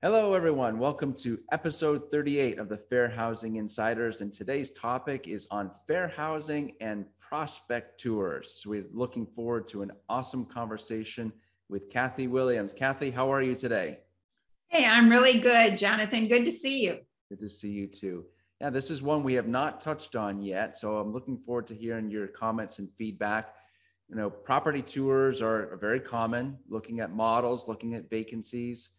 Hello, everyone. Welcome to episode 38 of the Fair Housing Insiders. And today's topic is on fair housing and prospect tours. So we're looking forward to an awesome conversation with Kathy Williams. Kathy, how are you today? Hey, I'm really good, Jonathan. Good to see you. Good to see you too. Yeah, this is one we have not touched on yet. So I'm looking forward to hearing your comments and feedback. Property tours are very common, looking at models, looking at vacancies.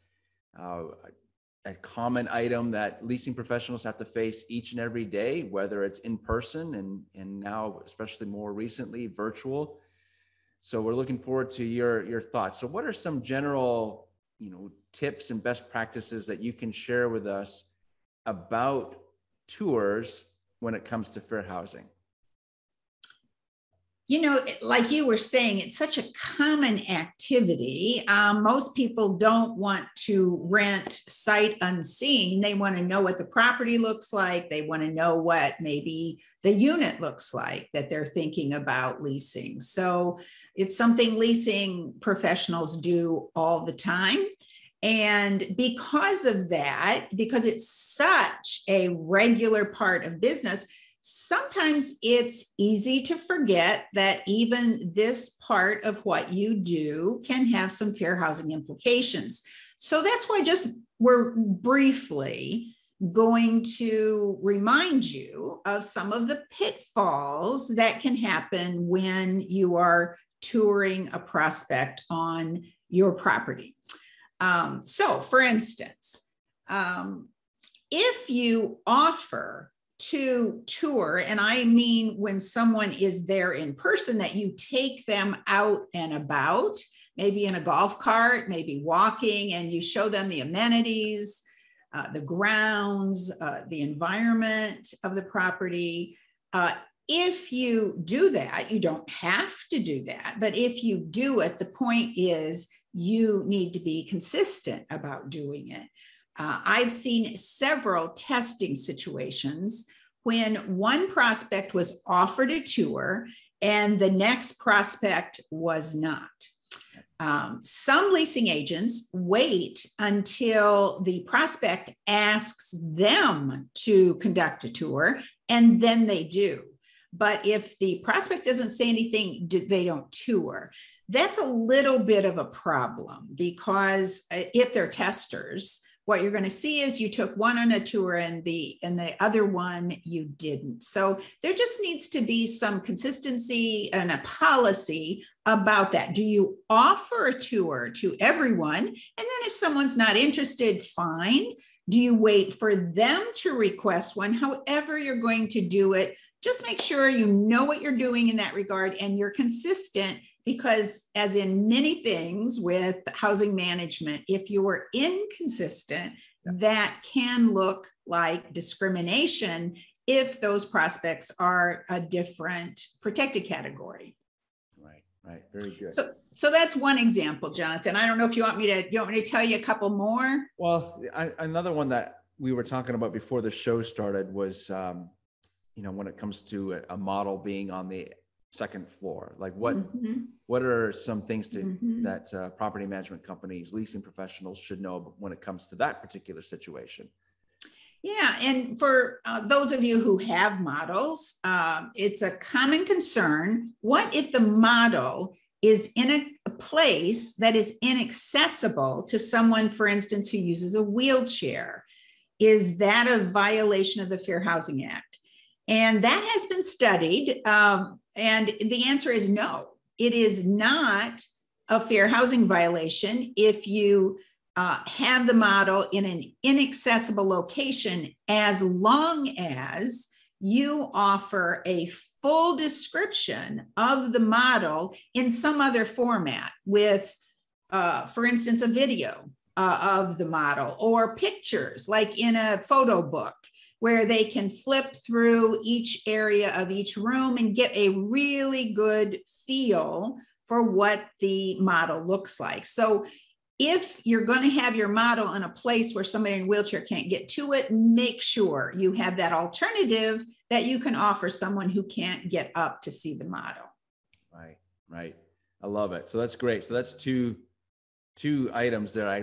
A common item that leasing professionals have to face each and every day, whether it's in person and now, especially more recently, virtual. So we're looking forward to your thoughts. So what are some general, tips and best practices that you can share with us about tours when it comes to fair housing? Like you were saying, it's such a common activity. Most people don't want to rent sight unseen. They want to know what the property looks like. They want to know what maybe the unit looks like that they're thinking about leasing. So it's something leasing professionals do all the time. And because of that, because it's such a regular part of business, sometimes it's easy to forget that even this part of what you do can have some fair housing implications. So that's why we're briefly going to remind you of some of the pitfalls that can happen when you are touring a prospect on your property. So for instance, if you offer to tour, and I mean when someone is there in person, that you take them out and about, maybe in a golf cart, maybe walking, and you show them the amenities, the grounds, the environment of the property. If you do that, you don't have to do that, but if you do it, the point is you need to be consistent about doing it. I've seen several testing situations when one prospect was offered a tour and the next prospect was not. Some leasing agents wait until the prospect asks them to conduct a tour, and then they do. But if the prospect doesn't say anything, they don't tour. That's a little bit of a problem, because if they're testers, what you're going to see is you took one on a tour and the other one you didn't. So there just needs to be some consistency and a policy about that. Do you offer a tour to everyone? And then if someone's not interested, fine. Do you wait for them to request one? However you're going to do it, just make sure you know what you're doing in that regard and you're consistent, because as in many things with housing management, if you are inconsistent, that can look like discrimination if those prospects are a different protected category. Right. Very good. So that's one example, Jonathan. I don't know if you want me to tell you a couple more? Well, another one that we were talking about before the show started was, when it comes to a model being on the second floor, like what are some things that property management companies, leasing professionals should know when it comes to that particular situation? Yeah, and for those of you who have models, it's a common concern. What if the model is in a place that is inaccessible to someone, for instance, who uses a wheelchair? Is that a violation of the Fair Housing Act? And that has been studied, and the answer is no. It is not a fair housing violation if you have the model in an inaccessible location, as long as you offer a full description of the model in some other format with, for instance, a video of the model, or pictures like in a photo book, where they can flip through each area of each room and get a really good feel for what the model looks like. So if you're going to have your model in a place where somebody in a wheelchair can't get to it, make sure you have that alternative that you can offer someone who can't get up to see the model. Right. I love it. So that's great. So that's two two items that I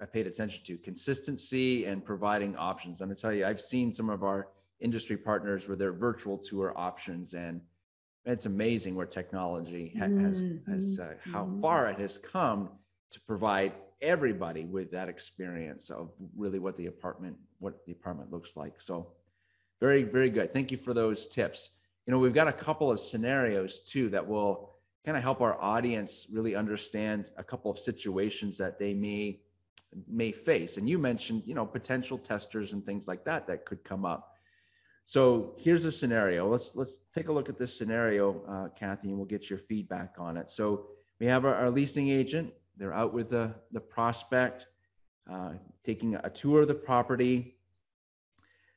paid attention to: consistency and providing options. I'm gonna tell you, I've seen some of our industry partners with their virtual tour options, and it's amazing where technology has how far it has come to provide everybody with that experience of really what the apartment looks like. So very, very good. Thank you for those tips. We've got a couple of scenarios too that will kind of help our audience really understand a couple of situations that they may face. And you mentioned, potential testers and things like that could come up. So here's a scenario. Let's take a look at this scenario, Kathy, and we'll get your feedback on it. So we have our leasing agent. They're out with the prospect, taking a tour of the property.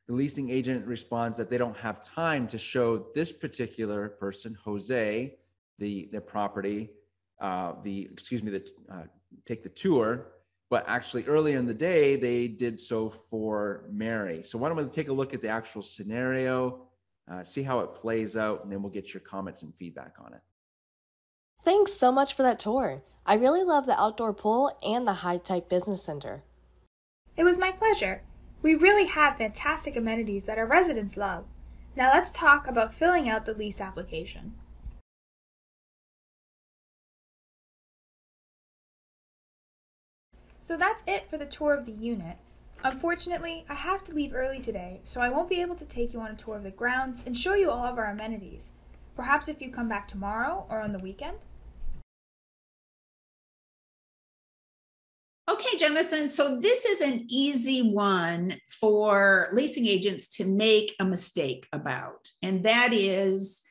The leasing agent responds that they don't have time to show this particular person, Jose, the property, take the tour. But actually earlier in the day, they did so for Mary. So why don't we take a look at the actual scenario, see how it plays out, and then we'll get your comments and feedback on it. Thanks so much for that tour. I really love the outdoor pool and the high-tech business center. It was my pleasure. We really have fantastic amenities that our residents love. Now let's talk about filling out the lease application. So that's it for the tour of the unit. Unfortunately, I have to leave early today, so I won't be able to take you on a tour of the grounds and show you all of our amenities. Perhaps if you come back tomorrow or on the weekend? Okay, Jonathan, so this is an easy one for leasing agents to make a mistake about, and that is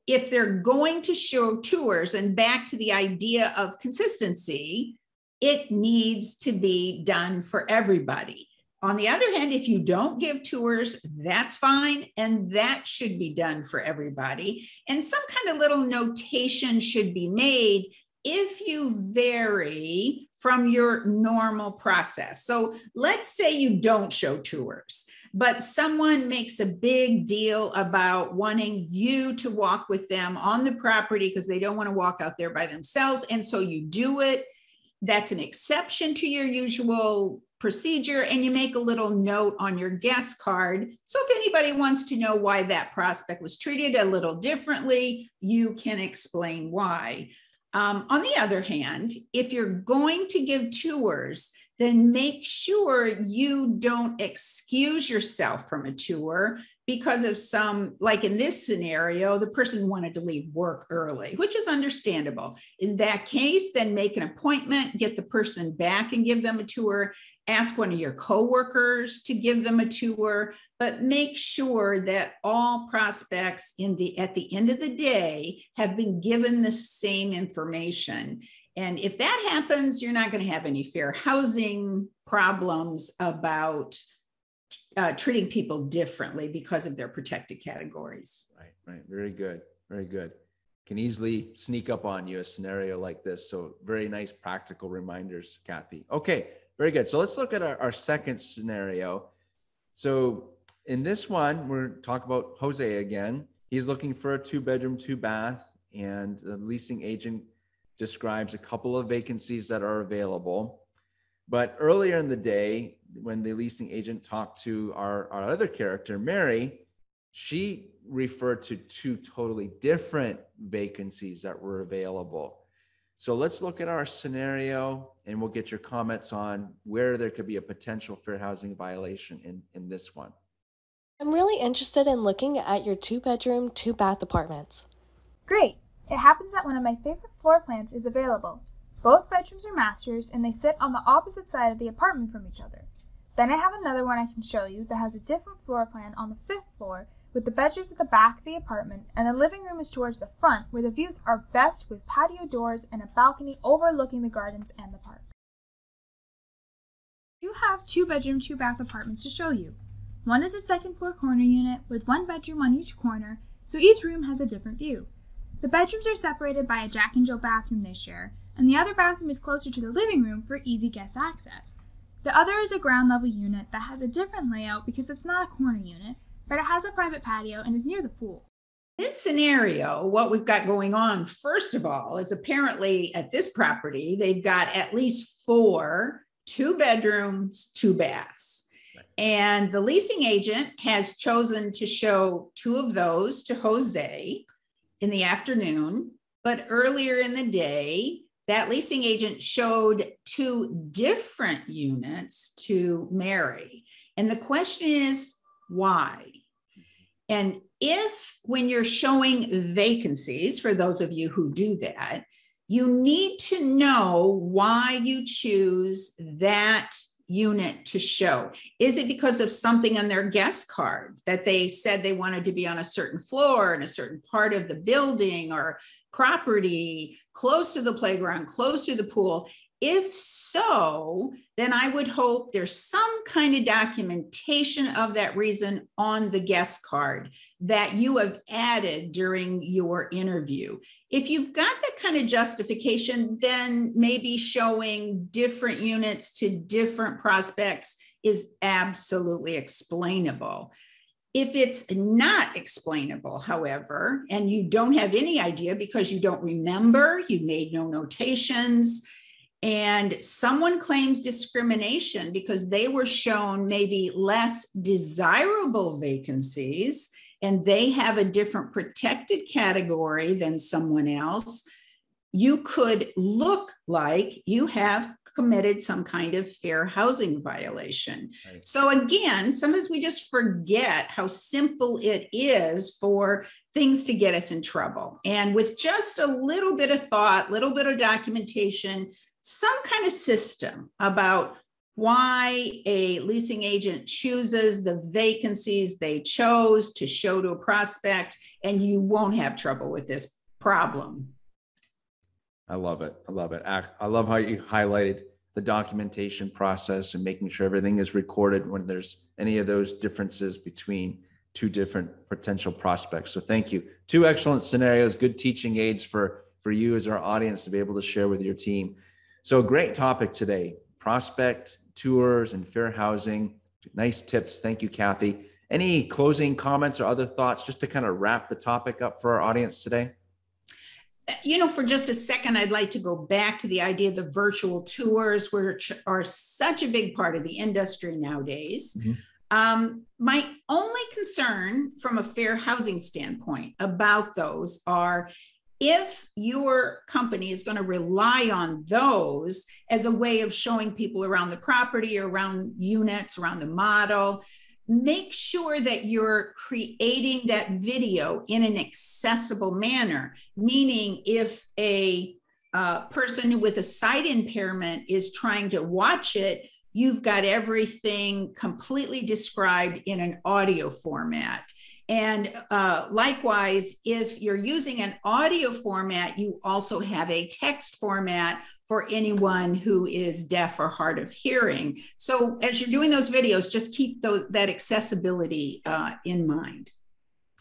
if they're going to show tours, and back to the idea of consistency, it needs to be done for everybody. On the other hand, if you don't give tours, that's fine, and that should be done for everybody. And some kind of little notation should be made if you vary from your normal process. So let's say you don't show tours, but someone makes a big deal about wanting you to walk with them on the property because they don't want to walk out there by themselves. And so you do it. That's an exception to your usual procedure, and you make a little note on your guest card. So if anybody wants to know why that prospect was treated a little differently, you can explain why. On the other hand, if you're going to give tours, then make sure you don't excuse yourself from a tour because of some, like in this scenario, the person wanted to leave work early, which is understandable. In that case, then make an appointment, get the person back and give them a tour. Ask one of your coworkers to give them a tour, but make sure that all prospects at the end of the day have been given the same information. And if that happens, you're not going to have any fair housing problems about treating people differently because of their protected categories. Right. Very good. Very good. Can easily sneak up on you a scenario like this. So very nice practical reminders, Kathy. Okay. Very good. So let's look at our second scenario. So in this one, we're talking about Jose again. He's looking for a 2-bedroom, 2-bath, and the leasing agent describes a couple of vacancies that are available. But earlier in the day, when the leasing agent talked to our other character, Mary, she referred to 2 totally different vacancies that were available. So let's look at our scenario, and we'll get your comments on where there could be a potential fair housing violation in this one. I'm really interested in looking at your 2-bedroom, 2-bath apartments. Great! It happens that one of my favorite floor plans is available. Both bedrooms are masters, and they sit on the opposite side of the apartment from each other. Then I have another one I can show you that has a different floor plan on the 5th floor, with the bedrooms at the back of the apartment, and the living room is towards the front, where the views are best with patio doors and a balcony overlooking the gardens and the park. You have 2-bedroom, 2-bath apartments to show you. One is a 2nd floor corner unit with 1 bedroom on each corner, so each room has a different view. The bedrooms are separated by a Jack and Jill bathroom they share, and the other bathroom is closer to the living room for easy guest access. The other is a ground level unit that has a different layout because it's not a corner unit, but it has a private patio and is near the pool. This scenario, what we've got going on, first of all, is apparently at this property, they've got at least 4, 2 bedrooms, 2 baths. And the leasing agent has chosen to show 2 of those to Jose in the afternoon. But earlier in the day, that leasing agent showed 2 different units to Mary. And the question is, why? And if, when you're showing vacancies, for those of you who do that, you need to know why you choose that unit to show. Is it because of something on their guest card that they said they wanted to be on a certain floor in a certain part of the building or property, close to the playground, close to the pool? If so, then I would hope there's some kind of documentation of that reason on the guest card that you have added during your interview. If you've got that kind of justification, then maybe showing different units to different prospects is absolutely explainable. If it's not explainable, however, and you don't have any idea because you don't remember, you made no notations, and someone claims discrimination because they were shown maybe less desirable vacancies and they have a different protected category than someone else, you could look like you have committed some kind of fair housing violation. Right. So again, sometimes we just forget how simple it is for things to get us in trouble. And with just a little bit of thought, little bit of documentation, some kind of system about why a leasing agent chooses the vacancies they chose to show to a prospect, and you won't have trouble with this problem. I love it. I love it. I love how you highlighted the documentation process and making sure everything is recorded when there's any of those differences between 2 different potential prospects. So thank you. 2 excellent scenarios, good teaching aids for you as our audience to be able to share with your team. So great topic today, prospect tours and fair housing. Nice tips. Thank you, Kathy. Any closing comments or other thoughts just to kind of wrap the topic up for our audience today? You know, for just a second, I'd like to go back to the idea of the virtual tours, which are such a big part of the industry nowadays. Mm-hmm. My only concern from a fair housing standpoint about those are if your company is going to rely on those as a way of showing people around the property, around units, around the model, make sure that you're creating that video in an accessible manner. Meaning if a person with a sight impairment is trying to watch it, you've got everything completely described in an audio format. And likewise, if you're using an audio format, you also have a text format for anyone who is deaf or hard of hearing. So as you're doing those videos, just keep that accessibility in mind.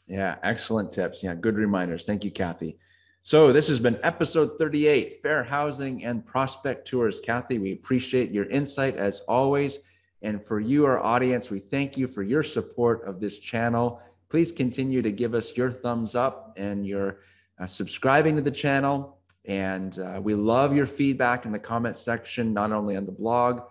Yeah, excellent tips. Yeah, good reminders. Thank you, Kathy. So this has been episode 38, Fair Housing and Prospect Tours. Kathy, we appreciate your insight as always. And for you, our audience, we thank you for your support of this channel. Please continue to give us your thumbs up and your subscribing to the channel. And we love your feedback in the comment section, not only on the blog,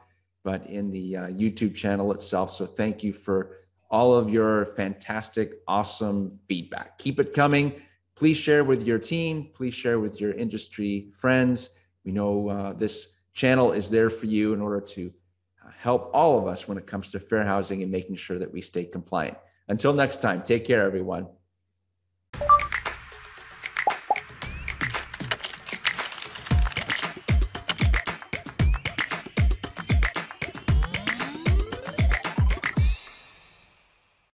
but in the YouTube channel itself. So thank you for all of your fantastic, awesome feedback. Keep it coming. Please share with your team. Please share with your industry friends. We know this channel is there for you in order to help all of us when it comes to fair housing and making sure that we stay compliant. Until next time, take care, everyone.